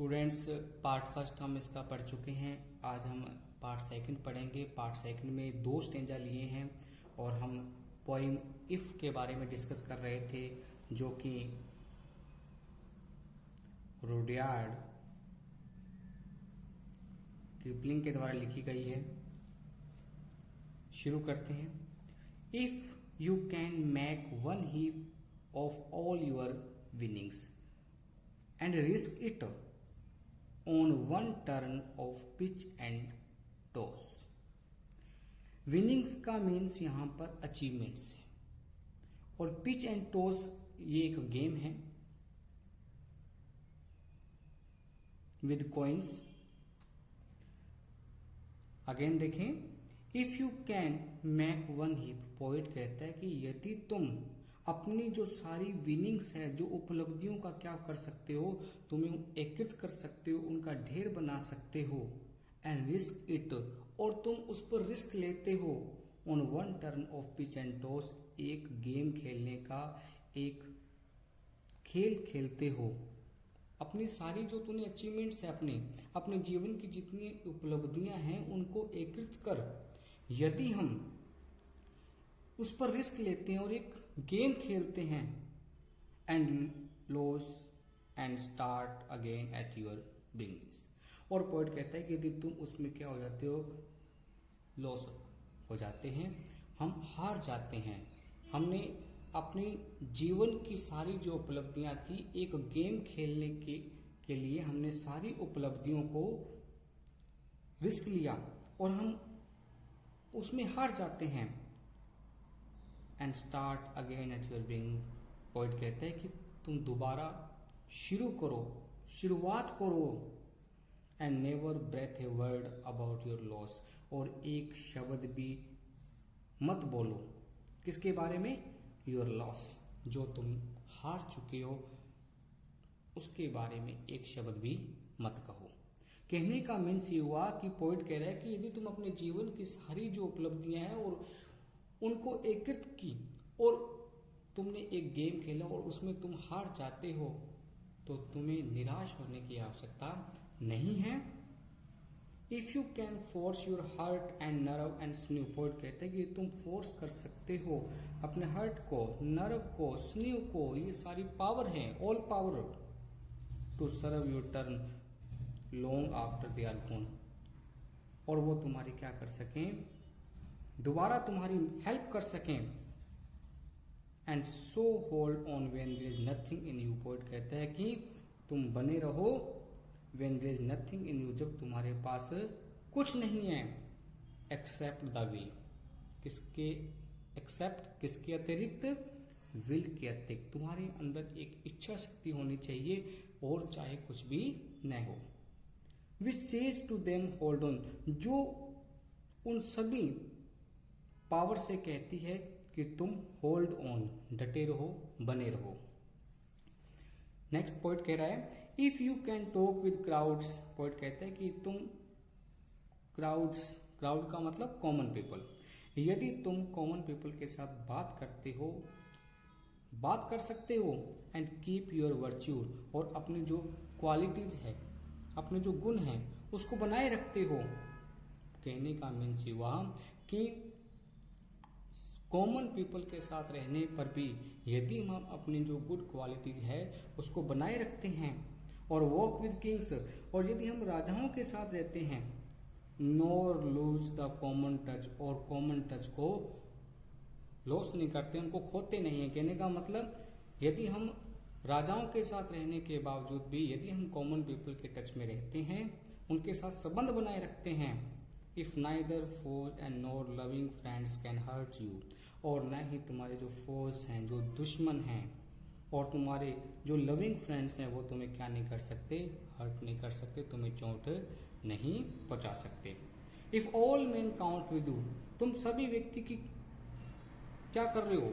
Students, part first हम इसका पढ़ चुके हैं। आज हम पार्ट सेकंड पढ़ेंगे। पार्ट सेकंड में 2 स्टेंजा लिए हैं और हम पोइम इफ के बारे में डिस्कस कर रहे थे, जो कि रुडयार्ड किपलिंग के द्वारा लिखी गई है। शुरू करते हैं। If you can make one heap of all your winnings and risk it on one turn of pitch and toss। Winnings का मीन्स यहां पर अचीवमेंट्स है और पिच एंड टॉस ये एक गेम है विद कॉइन्स। अगेन देखें, if you can make one heap, poet कहता है कि यदि तुम अपनी जो सारी विनिंग्स है, जो उपलब्धियों का क्या कर सकते हो, तुम्हें एकत्रित कर सकते हो, उनका ढेर बना सकते हो। एंड रिस्क इट, और तुम उस पर रिस्क लेते हो। On one turn off pitch and toss, एक गेम खेलने का एक खेल खेलते हो। अपनी सारी जो तूने अचीवमेंट्स है, अपने जीवन की जितनी उपलब्धियां हैं, उनको एकत्रित कर। यदि हम उस पर रिस्क लेते हैं और एक गेम खेलते हैं, and loss and start again at your beginnings. और पोएट कहता है कि यदि तुम उसमें क्या हो जाते हो, लॉस हो जाते हैं, हम हार जाते हैं। हमने अपनी जीवन की सारी जो उपलब्धियां थी, एक गेम खेलने के लिए हमने सारी उपलब्धियों को रिस्क लिया और हम उसमें हार जाते हैं। And start again at your beginning. Poet कहते हैं कि तुम दोबारा शुरुआत करो। And never breathe a word about your loss, और एक शब्द भी मत बोलो किसके बारे में, योर लॉस, जो तुम हार चुके हो उसके बारे में एक शब्द भी मत कहो। कहने का मीन्स ये हुआ कि पोएट कह रहा है कि यदि तुम अपने जीवन की सारी जो उपलब्धियां हैं और उनको एकत्रित की और तुमने एक गेम खेला और उसमें तुम हार जाते हो, तो तुम्हें निराश होने की आवश्यकता नहीं है। If you can force your heart and nerve and sinew, poet कहते हैं कि तुम फोर्स कर सकते हो अपने हार्ट को, नर्व को, स्न्यू को, ये सारी पावर है, all power, to serve your turn long after they are gone, और वो तुम्हारी क्या कर सकें, दोबारा तुम्हारी हेल्प कर सकें। And so hold on when there is nothing in you, poet कहता है कि तुम बने रहो when there is nothing in you, जब तुम्हारे पास कुछ नहीं है। एक्सेप्ट द विल, किसके अतिरिक्त, विल के अतिरिक्त। तुम्हारे अंदर एक इच्छा शक्ति होनी चाहिए और चाहे कुछ भी न हो। Which says to them hold on, जो उन सभी पावर से कहती है कि तुम होल्ड ऑन, डटे रहो, बने रहो। नेक्स्ट पॉइंट कह रहा है, if you can talk with crowds, point कहता है कि तुम क्राउड का मतलब कॉमन पीपल, यदि तुम कॉमन पीपल के साथ बात कर सकते हो। एंड कीप योर वर्च्यू, और अपनी जो क्वालिटीज है, अपने जो गुण हैं, उसको बनाए रखते हो। कहने का मीन्स हुआ कि कॉमन पीपल के साथ रहने पर भी यदि हम अपनी जो गुड क्वालिटीज है उसको बनाए रखते हैं, और वॉक विद किंग्स, और यदि हम राजाओं के साथ रहते हैं, नोर लूज द कॉमन टच, और कॉमन टच को लॉस नहीं करते, उनको खोते नहीं है। कहने का मतलब, यदि हम राजाओं के साथ रहने के बावजूद भी यदि हम कॉमन पीपल के टच में रहते हैं, उनके साथ संबंध बनाए रखते हैं। If neither foes and nor loving friends can hurt you, और न ही तुम्हारे जो फोज हैं, जो दुश्मन हैं, और तुम्हारे जो लविंग फ्रेंड्स हैं, वो तुम्हें क्या नहीं कर सकते, हर्ट नहीं कर सकते, तुम्हें चोट नहीं पहुंचा सकते। If all main count with you, तुम सभी व्यक्ति की क्या कर रहे हो,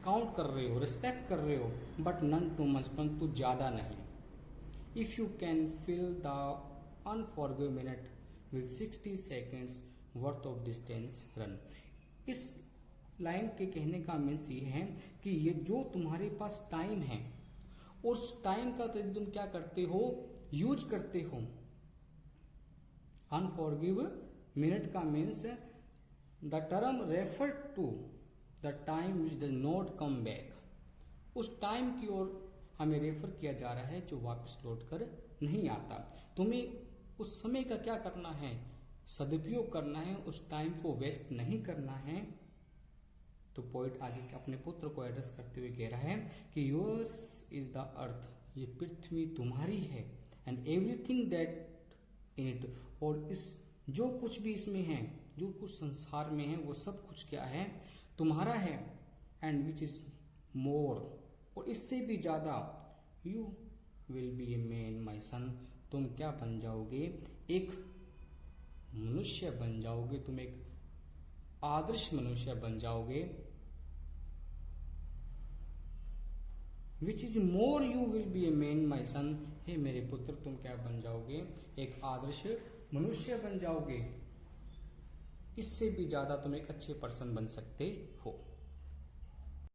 काउंट कर रहे हो, रिस्पेक्ट कर रहे हो, बट नन टू मच, परंतु ज्यादा नहीं। If you can fill the unforgiving minute with 60 seconds worth of distance run, इस लाइन के कहने का मीन्स ये है कि ये जो तुम्हारे पास टाइम है, उस टाइम का तो तुम क्या करते हो, यूज करते हो। अनफॉरगिव मिनट का means the term refer to the time which does not come back, उस टाइम की ओर हमें रेफर किया जा रहा है जो वापस लौट कर नहीं आता। तुम्हें उस समय का क्या करना है, सदुपयोग करना है, उस टाइम को वेस्ट नहीं करना है। तो पोइट आगे अपने पुत्र को एड्रेस करते हुए कह रहा है कि योर्स इज द अर्थ, ये पृथ्वी तुम्हारी है, and everything that in it, और इस जो कुछ भी इसमें है, जो कुछ संसार में है, वो सब कुछ क्या है, तुम्हारा है। एंड विच इज मोर, और इससे भी ज्यादा, you will be a man my son, तुम क्या बन जाओगे, एक मनुष्य बन जाओगे, तुम एक आदर्श मनुष्य बन जाओगे। Which is more you will be a man my son, हे मेरे पुत्र तुम क्या बन जाओगे, एक आदर्श मनुष्य बन जाओगे, इससे भी ज्यादा तुम एक अच्छे पर्सन बन सकते हो।